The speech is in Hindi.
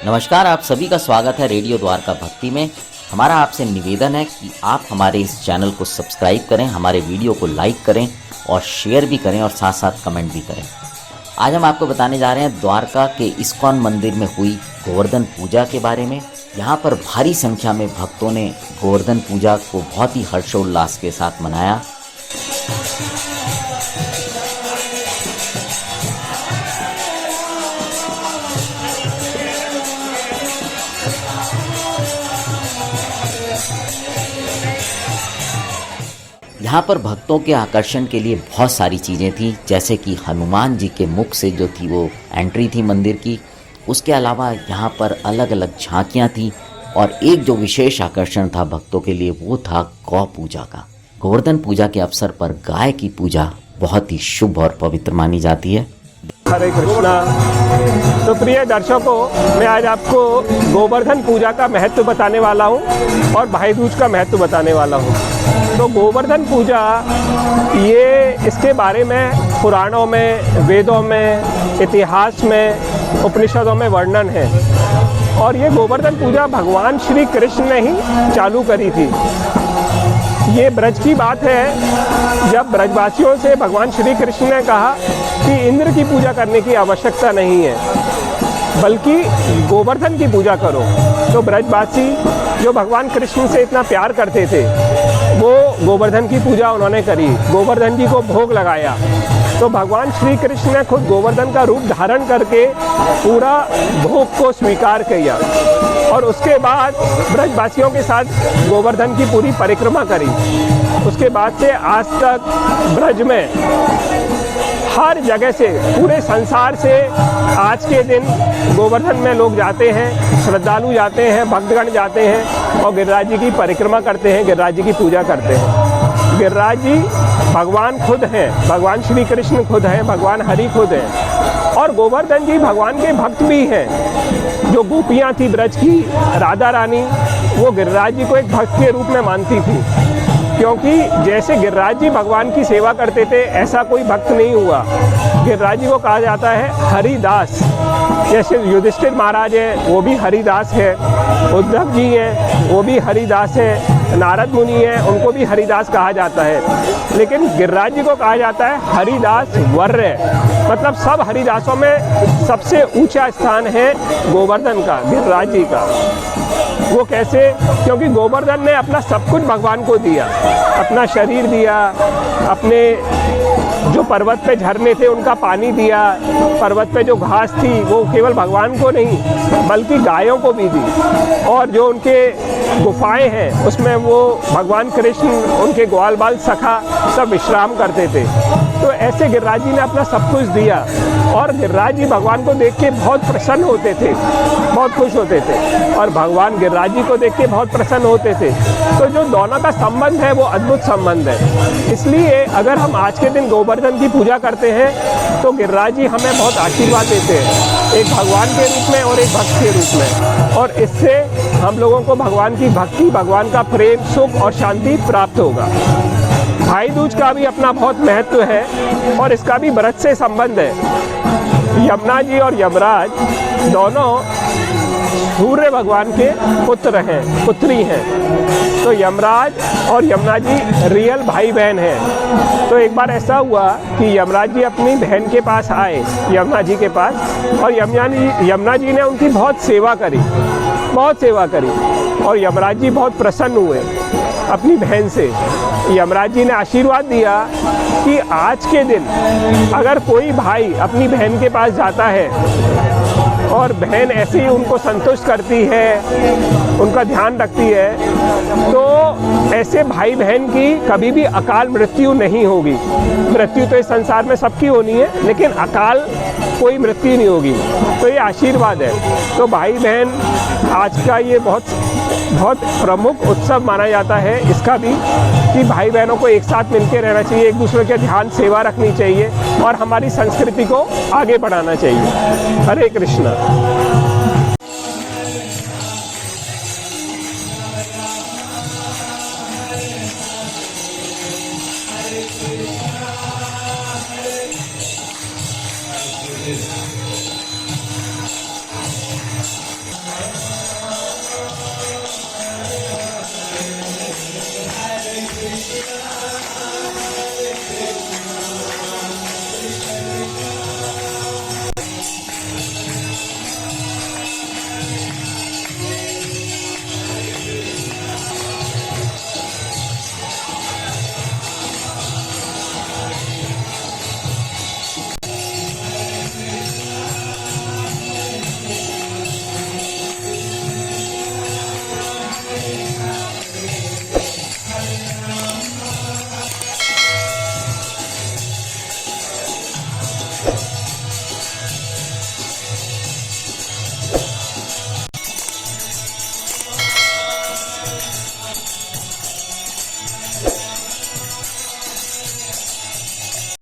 नमस्कार, आप सभी का स्वागत है रेडियो द्वारका भक्ति में। हमारा आपसे निवेदन है कि आप हमारे इस चैनल को सब्सक्राइब करें, हमारे वीडियो को लाइक करें और शेयर भी करें और साथ साथ कमेंट भी करें। आज हम आपको बताने जा रहे हैं द्वारका के इस्कॉन मंदिर में हुई गोवर्धन पूजा के बारे में। यहाँ पर भारी संख्या में भक्तों ने गोवर्धन पूजा को बहुत ही हर्षोल्लास के साथ मनाया। यहाँ पर भक्तों के आकर्षण के लिए बहुत सारी चीज़ें थी, जैसे कि हनुमान जी के मुख से जो थी वो एंट्री थी मंदिर की। उसके अलावा यहाँ पर अलग अलग झांकियाँ थी और एक जो विशेष आकर्षण था भक्तों के लिए वो था गौ पूजा का। गोवर्धन पूजा के अवसर पर गाय की पूजा बहुत ही शुभ और पवित्र मानी जाती है। हरे कृष्णा। तो प्रिय दर्शकों, मैं आज आपको गोवर्धन पूजा का महत्व बताने वाला हूँ और भाई दूज का महत्व बताने वाला हूँ। तो गोवर्धन पूजा इसके बारे में पुराणों में, वेदों में, इतिहास में, उपनिषदों में वर्णन है। और ये गोवर्धन पूजा भगवान श्री कृष्ण ने ही चालू करी थी। ये ब्रज की बात है, जब ब्रजवासियों से भगवान श्री कृष्ण ने कहा कि इंद्र की पूजा करने की आवश्यकता नहीं है, बल्कि गोवर्धन की पूजा करो। तो ब्रजवासी जो भगवान कृष्ण से इतना प्यार करते थे, वो गोवर्धन की पूजा उन्होंने करी, गोवर्धन जी को भोग लगाया। तो भगवान श्री कृष्ण ने खुद गोवर्धन का रूप धारण करके पूरा भोग को स्वीकार किया और उसके बाद ब्रजवासियों के साथ गोवर्धन की पूरी परिक्रमा करी। उसके बाद से आज तक ब्रज में हर जगह से, पूरे संसार से आज के दिन गोवर्धन में लोग जाते हैं, श्रद्धालु जाते हैं, भक्तगण जाते हैं और गिरिराज जी की परिक्रमा करते हैं, गिरिराज जी की पूजा करते हैं। गिरिराज जी भगवान खुद हैं, भगवान श्री कृष्ण खुद हैं, भगवान हरि खुद हैं और गोवर्धन जी भगवान के भक्त भी हैं। जो गोपियाँ थी ब्रज की, राधा रानी, वो गिरिराज जी को एक भक्त के रूप में मानती थी, क्योंकि जैसे गिरिराज जी भगवान की सेवा करते थे ऐसा कोई भक्त नहीं हुआ। गिरिराज जी को कहा जाता है हरिदास। जैसे युधिष्ठिर महाराज हैं, वो भी हरिदास है, उद्धव जी हैं, वो भी हरिदास हैं, नारद मुनि हैं, उनको भी हरिदास कहा जाता है। लेकिन गिरिराज जी को कहा जाता है हरिदास वर्य, मतलब सब हरिदासों में सबसे ऊंचा स्थान है गोवर्धन का, गिरिराज जी का। वो कैसे? क्योंकि गोवर्धन ने अपना सब कुछ भगवान को दिया, अपना शरीर दिया, अपने जो पर्वत पे झरने थे उनका पानी दिया, पर्वत पे जो घास थी वो केवल भगवान को नहीं बल्कि गायों को भी दी, और जो उनके गुफाएं हैं उसमें वो भगवान कृष्ण, उनके ग्वाल बाल सखा सब विश्राम करते थे। तो ऐसे गिरिराज जी ने अपना सब कुछ दिया और गिरिराज जी भगवान को देख के बहुत प्रसन्न होते थे, बहुत खुश होते थे और भगवान गिरिराज जी को देख के बहुत प्रसन्न होते थे। तो जो दोनों का संबंध है वो अद्भुत संबंध है। इसलिए अगर हम आज के दिन गोवर्धन की पूजा करते हैं तो गिरिराज जी हमें बहुत आशीर्वाद देते हैं, एक भगवान के रूप में और एक भक्त के रूप में, और इससे हम लोगों को भगवान की भक्ति, भगवान का प्रेम, सुख और शांति प्राप्त होगा। भाई दूज का भी अपना बहुत महत्व है और इसका भी व्रत से संबंध है। यमुना जी और यमराज दोनों सूर्य भगवान के पुत्र हैं, पुत्री हैं। तो यमराज और यमुना जी रियल भाई बहन हैं। तो एक बार ऐसा हुआ कि यमराज जी अपनी बहन के पास आए, यमुना जी के पास, और यमुना जी ने उनकी बहुत सेवा करी, बहुत सेवा करी और यमराज जी बहुत प्रसन्न हुए अपनी बहन से। यमराज जी ने आशीर्वाद दिया कि आज के दिन अगर कोई भाई अपनी बहन के पास जाता है और बहन ऐसे ही उनको संतुष्ट करती है, उनका ध्यान रखती है, तो ऐसे भाई बहन की कभी भी अकाल मृत्यु नहीं होगी। मृत्यु तो इस संसार में सबकी होनी है, लेकिन अकाल कोई मृत्यु नहीं होगी। तो ये आशीर्वाद है। तो भाई बहन आज का ये बहुत प्रमुख उत्सव माना जाता है इसका भी, कि भाई बहनों को एक साथ मिलकर रहना चाहिए, एक दूसरे के ध्यान सेवा रखनी चाहिए और हमारी संस्कृति को आगे बढ़ाना चाहिए। हरे कृष्णा।